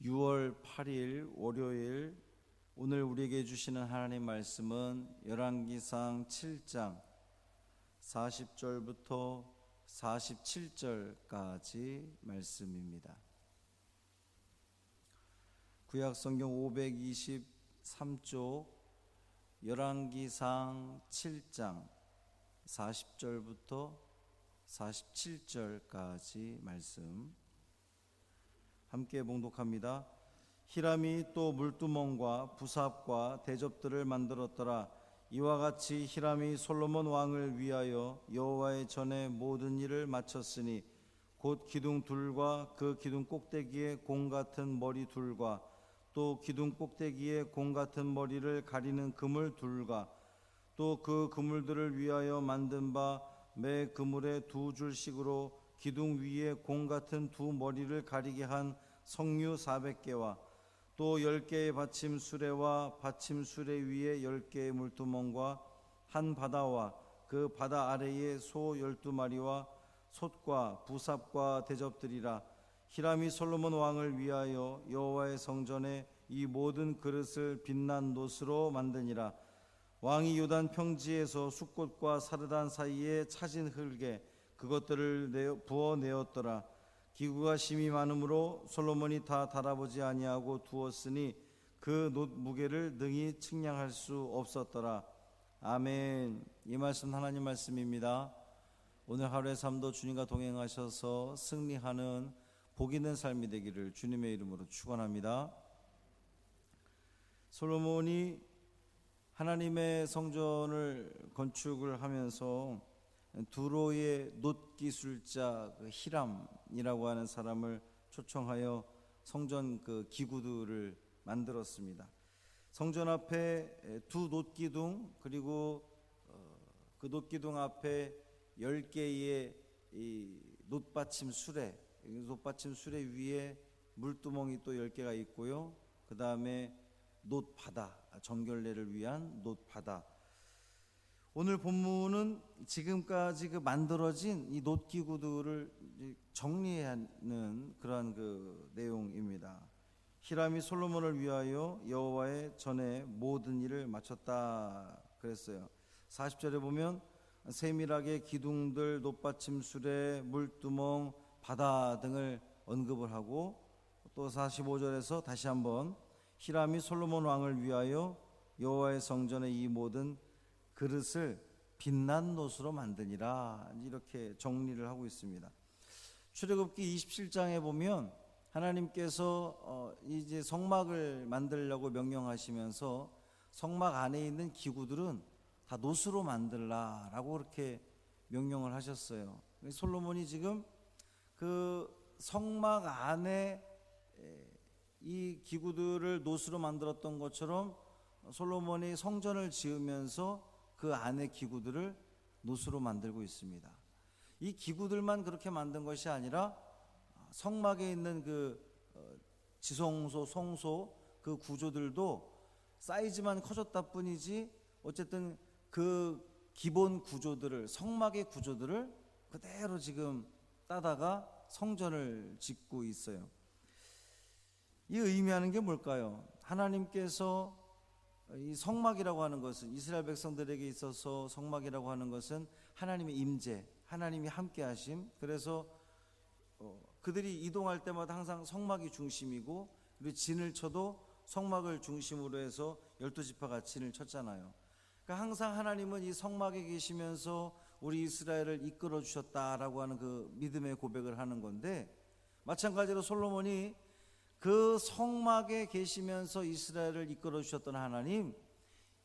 6월 8일 월요일, 오늘 우리에게 주시는 하나님 말씀은 열왕기상 7장 40절부터 47절까지 말씀입니다. 구약성경 523쪽 열왕기상 7장 40절부터 47절까지 말씀 함께 봉독합니다. 히람이 또 물두멍과 부삽과 대접들을 만들었더라. 이와 같이 히람이 솔로몬 왕을 위하여 여호와의 전에 모든 일을 마쳤으니 곧 기둥 둘과 그 기둥 꼭대기에 공 같은 머리 둘과 또 기둥 꼭대기에 공 같은 머리를 가리는 그물 둘과 또 그 그물들을 위하여 만든 바 매 그물에 두 줄씩으로 기둥 위에 공 같은 두 머리를 가리게 한 석류 400개와 또 10개의 받침 수레와 받침 수레 위에 10개의 물두멍과 한 바다와 그 바다 아래에 소 12마리와 솥과 부삽과 대접들이라. 히람이 솔로몬 왕을 위하여 여호와의 성전에 이 모든 그릇을 빛난 놋으로 만드니라. 왕이 요단 평지에서 숫꽃과 사르단 사이에 차진 흙에 그것들을 부어내었더라. 기구가 심히 많으므로 솔로몬이 다 달아보지 아니하고 두었으니 그 놋 무게를 능히 측량할 수 없었더라. 아멘. 이 말씀 하나님 말씀입니다. 오늘 하루의 삶도 주님과 동행하셔서 승리하는 복 있는 삶이 되기를 주님의 이름으로 축원합니다. 솔로몬이 하나님의 성전을 건축을 하면서 두로의 놋 기술자 히람이라고 하는 사람을 초청하여 성전 기구들을 만들었습니다. 성전 앞에 두 놋기둥 그리고 그 놋기둥 앞에 10개의 이 놋받침 수레, 놋받침 수레 위에 물두멍이 또 10개가 있고요. 그 다음에 놋바다, 정결례를 위한 놋바다. 오늘 본문은 지금까지 만들어진 이 놋기구들을 정리하는 그러한 내용입니다. 히람이 솔로몬을 위하여 여호와의 전에 모든 일을 마쳤다 그랬어요. 40절에 보면 세밀하게 기둥들, 놋받침 수레, 물두멍, 바다 등을 언급을 하고 또 45절에서 다시 한번 히람이 솔로몬 왕을 위하여 여호와의 성전의 이 모든 그릇을 빛난 놋으로 만드니라, 이렇게 정리를 하고 있습니다. 출애굽기 27장에 보면 하나님께서 이제 성막을 만들려고 명령하시면서 성막 안에 있는 기구들은 다 놋으로 만들라라고 그렇게 명령을 하셨어요. 솔로몬이 지금 그 성막 안에 이 기구들을 놋으로 만들었던 것처럼 솔로몬이 성전을 지으면서 그 안에 기구들을 놋으로 만들고 있습니다. 이 기구들만 그렇게 만든 것이 아니라 성막에 있는 지성소, 성소 그 구조들도 사이즈만 커졌다 뿐이지 어쨌든 그 기본 구조들을, 성막의 구조들을 그대로 지금 따다가 성전을 짓고 있어요. 이 의미하는 게 뭘까요? 하나님께서 이 성막이라고 하는 것은, 이스라엘 백성들에게 있어서 성막이라고 하는 것은 하나님의 임재, 하나님이 함께 하심. 그래서 그들이 이동할 때마다 항상 성막이 중심이고, 그리고 진을 쳐도 성막을 중심으로 해서 12지파가 진을 쳤잖아요. 그러니까 항상 하나님은 이 성막에 계시면서 우리 이스라엘을 이끌어 주셨다라고 하는 그 믿음의 고백을 하는 건데, 마찬가지로 솔로몬이 그 성막에 계시면서 이스라엘을 이끌어 주셨던 하나님,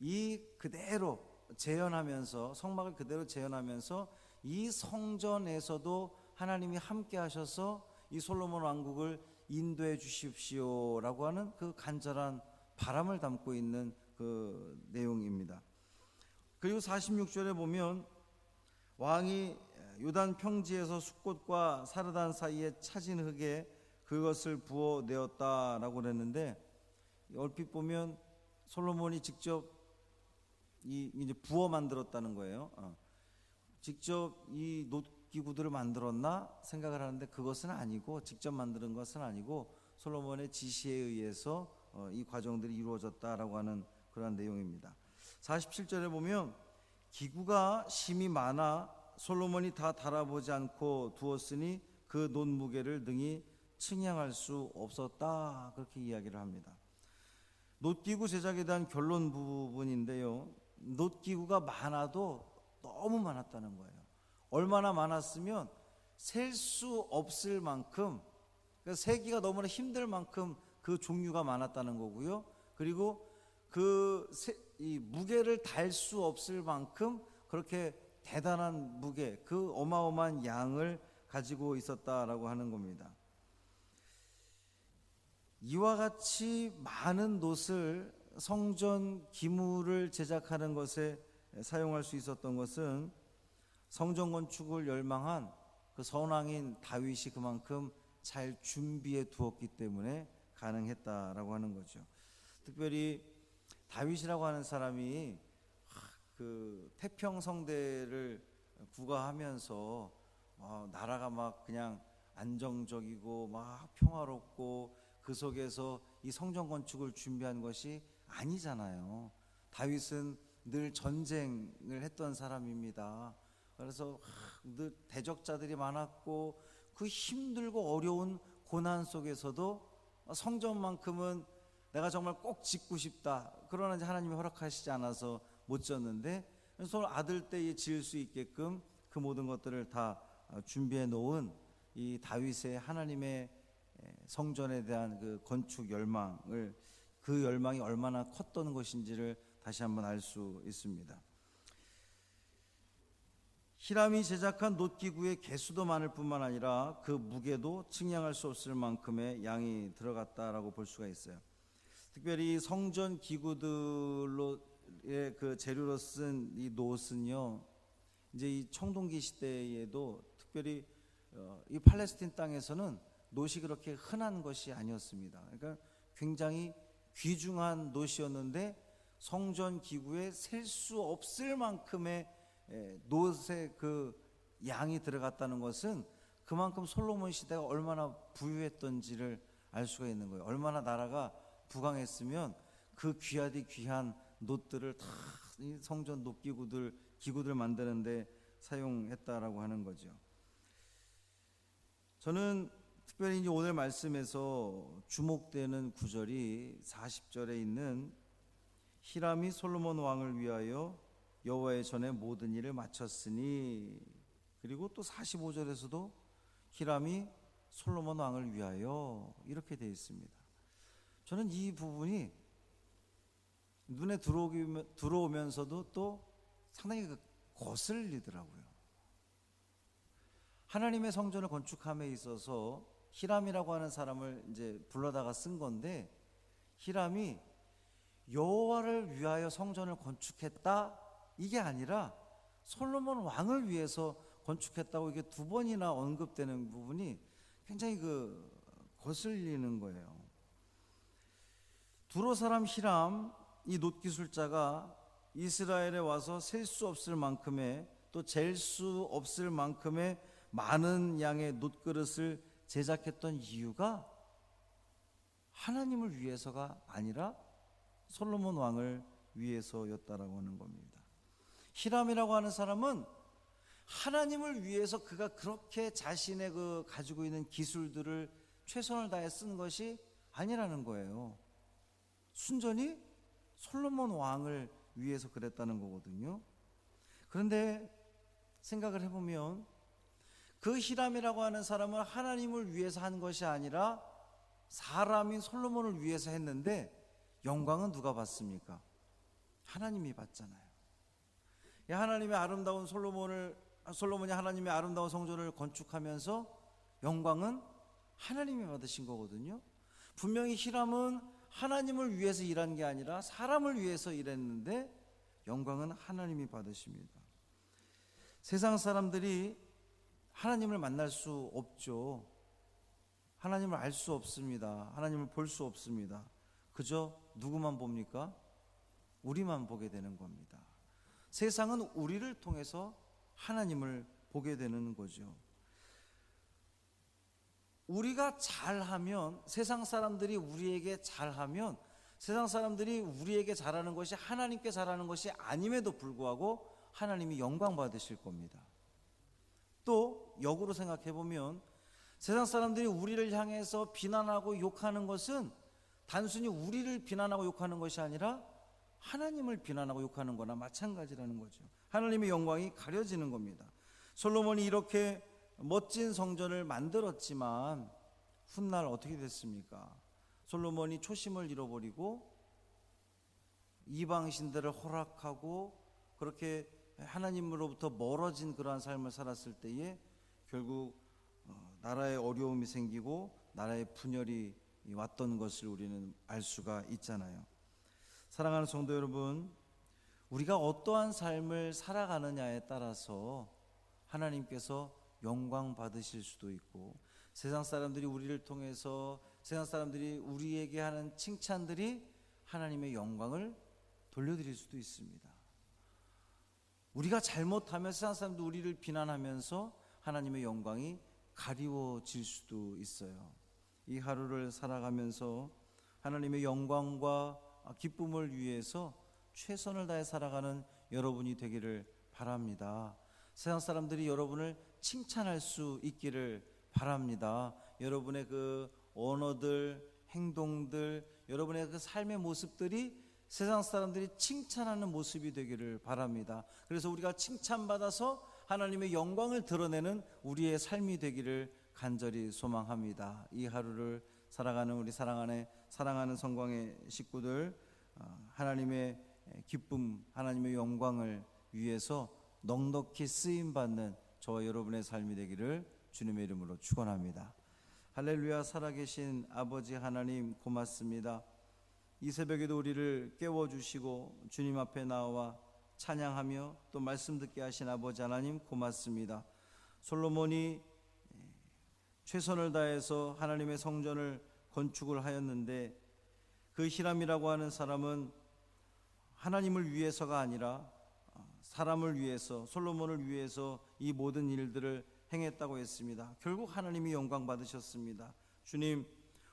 이 그대로 재현하면서, 성막을 그대로 재현하면서 이 성전에서도 하나님이 함께 하셔서 이 솔로몬 왕국을 인도해 주십시오라고 하는 그 간절한 바람을 담고 있는 그 내용입니다. 그리고 46절에 보면 왕이 요단 평지에서 숫꽃과 사르단 사이에 차진 흙에 그것을 부어내었다라고 그랬는데, 얼핏 보면 솔로몬이 직접 이제 부어 만들었다는 거예요. 직접 이 놋기구들을 만들었나 생각을 하는데 그것은 아니고, 직접 만드는 것은 아니고 솔로몬의 지시에 의해서 이 과정들이 이루어졌다라고 하는 그러한 내용입니다. 47절에 보면 기구가 심이 많아 솔로몬이 다 달아보지 않고 두었으니 그 놋 무게를 능히 측량할 수 없었다, 그렇게 이야기를 합니다. 놋기구 제작에 대한 결론 부분인데요, 놋기구가 많아도 너무 많았다는 거예요. 얼마나 많았으면 셀 수 없을 만큼, 세기가 너무나 힘들 만큼 그 종류가 많았다는 거고요. 그리고 이 무게를 달 수 없을 만큼 그렇게 대단한 무게, 그 어마어마한 양을 가지고 있었다라고 하는 겁니다. 이와 같이 많은 놋을 성전 기물을 제작하는 것에 사용할 수 있었던 것은 성전 건축을 열망한 그 선왕인 다윗이 그만큼 잘 준비해 두었기 때문에 가능했다라고 하는 거죠. 특별히 다윗이라고 하는 사람이 그 태평성대를 구가하면서 나라가 막 그냥 안정적이고 막 평화롭고 그 속에서 이 성전 건축을 준비한 것이 아니잖아요. 다윗은 늘 전쟁을 했던 사람입니다. 그래서 늘 대적자들이 많았고 그 힘들고 어려운 고난 속에서도 성전만큼은 내가 정말 꼭 짓고 싶다, 그러나 이제 하나님이 허락하시지 않아서 못 지었는데, 그래서 아들 때에 지을 수 있게끔 그 모든 것들을 다 준비해 놓은 이 다윗의 하나님의 성전에 대한 그 건축 열망을, 그 열망이 얼마나 컸던 것인지를 다시 한번 알 수 있습니다. 히람이 제작한 놋기구의 개수도 많을 뿐만 아니라 그 무게도 측량할 수 없을 만큼의 양이 들어갔다라고 볼 수가 있어요. 특별히 성전 기구들로의 그 재료로 쓴 이 놋은요, 이제 이 청동기 시대에도 특별히 이 팔레스틴 땅에서는 놋이 그렇게 흔한 것이 아니었습니다. 그러니까 굉장히 귀중한 놋이었는데 성전 기구에 셀 수 없을 만큼의 놋의 그 양이 들어갔다는 것은 그만큼 솔로몬 시대가 얼마나 부유했던지를 알 수가 있는 거예요. 얼마나 나라가 부강했으면 그 귀하디 귀한 놋들을 다 이 성전 기구들 만드는데 사용했다라고 하는 거죠. 저는 특별히 이제 오늘 말씀에서 주목되는 구절이 40절에 있는 히람이 솔로몬 왕을 위하여 여호와의 전에 모든 일을 마쳤으니, 그리고 또 45절에서도 히람이 솔로몬 왕을 위하여, 이렇게 되어 있습니다. 저는 이 부분이 눈에 들어오면서도 또 상당히 거슬리더라고요. 하나님의 성전을 건축함에 있어서 히람이라고 하는 사람을 이제 불러다가 쓴 건데, 히람이 여호와를 위하여 성전을 건축했다, 이게 아니라 솔로몬 왕을 위해서 건축했다고 이게 두 번이나 언급되는 부분이 굉장히 거슬리는 거예요. 두로 사람 히람, 이 놋기술자가 이스라엘에 와서 셀 수 없을 만큼의, 또 잴 수 없을 만큼의 많은 양의 놋그릇을 제작했던 이유가 하나님을 위해서가 아니라 솔로몬 왕을 위해서였다라고 하는 겁니다. 히람이라고 하는 사람은 하나님을 위해서 그가 그렇게 자신의 가지고 있는 기술들을 최선을 다해 쓴 것이 아니라는 거예요. 순전히 솔로몬 왕을 위해서 그랬다는 거거든요. 그런데 생각을 해보면 그 히람이라고 하는 사람은 하나님을 위해서 한 것이 아니라 사람인 솔로몬을 위해서 했는데 영광은 누가 받습니까? 하나님이 받잖아요. 하나님의 아름다운 솔로몬이 하나님의 아름다운 성전을 건축하면서 영광은 하나님이 받으신 거거든요. 분명히 히람은 하나님을 위해서 일한 게 아니라 사람을 위해서 일했는데 영광은 하나님이 받으십니다. 세상 사람들이 하나님을 만날 수 없죠. 하나님을 알 수 없습니다. 하나님을 볼 수 없습니다. 그저 누구만 봅니까? 우리만 보게 되는 겁니다. 세상은 우리를 통해서 하나님을 보게 되는 거죠. 우리가 잘하면, 세상 사람들이 우리에게 잘하면, 세상 사람들이 우리에게 잘하는 것이 하나님께 잘하는 것이 아님에도 불구하고 하나님이 영광 받으실 겁니다. 또 역으로 생각해 보면 세상 사람들이 우리를 향해서 비난하고 욕하는 것은 단순히 우리를 비난하고 욕하는 것이 아니라 하나님을 비난하고 욕하는 거나 마찬가지라는 거죠. 하나님의 영광이 가려지는 겁니다. 솔로몬이 이렇게 멋진 성전을 만들었지만 훗날 어떻게 됐습니까? 솔로몬이 초심을 잃어버리고 이방 신들을 허락하고 그렇게 하나님으로부터 멀어진 그러한 삶을 살았을 때에 결국 나라에 어려움이 생기고 나라에 분열이 왔던 것을 우리는 알 수가 있잖아요. 사랑하는 성도 여러분, 우리가 어떠한 삶을 살아가느냐에 따라서 하나님께서 영광 받으실 수도 있고, 세상 사람들이 우리를 통해서, 세상 사람들이 우리에게 하는 칭찬들이 하나님의 영광을 돌려드릴 수도 있습니다. 우리가 잘못하면 세상 사람들 우리를 비난하면서 하나님의 영광이 가리워질 수도 있어요. 이 하루를 살아가면서 하나님의 영광과 기쁨을 위해서 최선을 다해 살아가는 여러분이 되기를 바랍니다. 세상 사람들이 여러분을 칭찬할 수 있기를 바랍니다. 여러분의 그 언어들, 행동들, 여러분의 그 삶의 모습들이 세상 사람들이 칭찬하는 모습이 되기를 바랍니다. 그래서 우리가 칭찬받아서 하나님의 영광을 드러내는 우리의 삶이 되기를 간절히 소망합니다. 이 하루를 살아가는 우리 사랑하는 성광의 식구들, 하나님의 기쁨, 하나님의 영광을 위해서 넉넉히 쓰임받는 저와 여러분의 삶이 되기를 주님의 이름으로 축원합니다. 할렐루야. 살아계신 아버지 하나님 고맙습니다. 이 새벽에도 우리를 깨워주시고 주님 앞에 나와 찬양하며 또 말씀 듣게 하신 아버지 하나님 고맙습니다. 솔로몬이 최선을 다해서 하나님의 성전을 건축을 하였는데 그 히람이라고 하는 사람은 하나님을 위해서가 아니라 사람을 위해서, 솔로몬을 위해서 이 모든 일들을 행했다고 했습니다. 결국 하나님이 영광 받으셨습니다. 주님,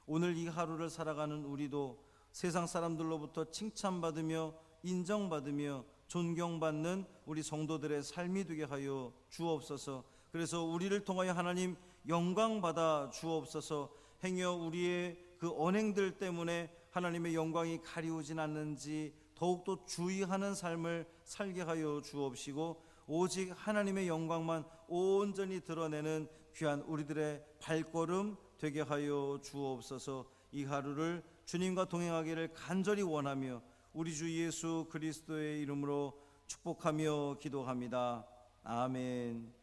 오늘 이 하루를 살아가는 우리도 세상 사람들로부터 칭찬받으며 인정받으며 존경받는 우리 성도들의 삶이 되게 하여 주옵소서. 그래서 우리를 통하여 하나님 영광 받아 주옵소서. 행여 우리의 그 언행들 때문에 하나님의 영광이 가리우진 않는지 더욱더 주의하는 삶을 살게 하여 주옵시고, 오직 하나님의 영광만 온전히 드러내는 귀한 우리들의 발걸음 되게 하여 주옵소서. 이 하루를 주님과 동행하기를 간절히 원하며 우리 주 예수 그리스도의 이름으로 축복하며 기도합니다. 아멘.